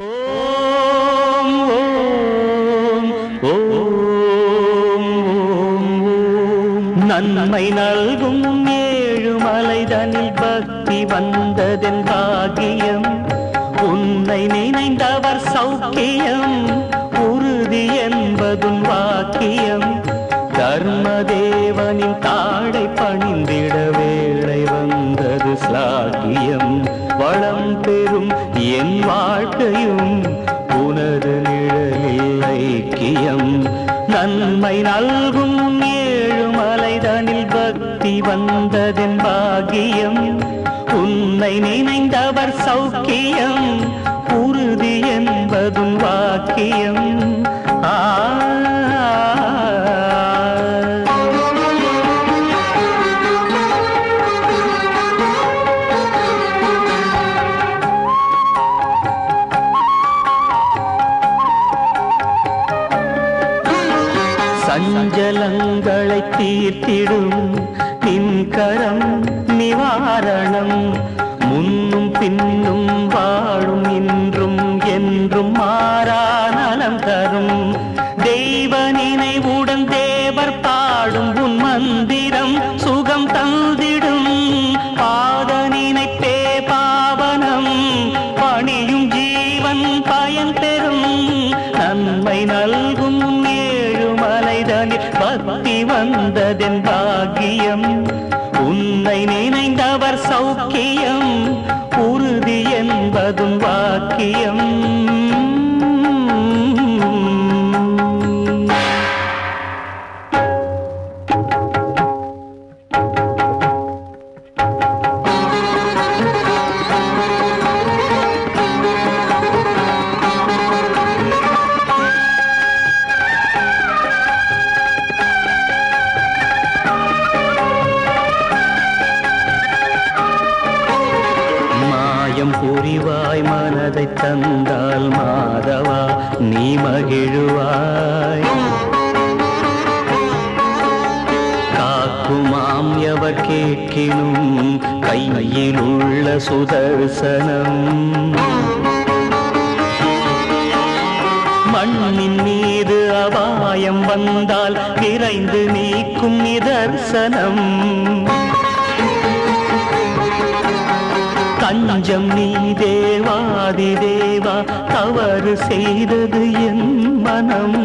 ஓம் ஓம் ஓம் ஓம் நன்மை நல்கும் ஏழுமலைதனில் பக்தி வந்ததென் பாகியம். உன்னை நினைந்தவர் சௌக்கியம், உறுதி என்பதும் வாக்கியம். தர்மதேவனின் தாடை பணிந்திட வேளை வந்தது ஸ்லாகியம். வளம் பெறும் என் வாழ்க்கையும் உனது நிழலில் ஐக்கியம். நன்மை நல்கும் ஏழுமலைதனில் பக்தி வந்ததென் பாகியம். உன்னை நினைந்தவர் சௌக்கியம், உறுதி என்பதும் வாக்கியம். சஞ்சலங்களை தீர்த்திடும் நின் கரம் நிவாரணம். முன்னும் பின்னும் வாழும் இன்றும் என்றும் மாறா நலம் தரும். தெய்வ நினைவுடன் தேவர் பாடும் உன் மந்திரம் சுகம் தந்திடும். பாத நினைப்பே பாவனம், பணியும் ஜீவன் பயன் பெறும். நன்மை நல்கும் ஏழுமலைதனில் பக்தி வந்ததென் பாகியம். உன்னை நினைந்தவர் சௌக்கியம், உறுதி என்பதும் வாக்கியம். புரிவாய் மனதை தந்தால் மாதவா நீ மகிழுவாய். காக்குமாம் எவர் கேட்கினும் கையில் உள்ள சுதர்சனம். மண்ணின் மீது அபாயம் வந்தால் விரைந்து நீக்கும் நிதர்சனம். தஞ்சம் நீ தேவாதி தேவா, தவறு செய்தது என் மனம்.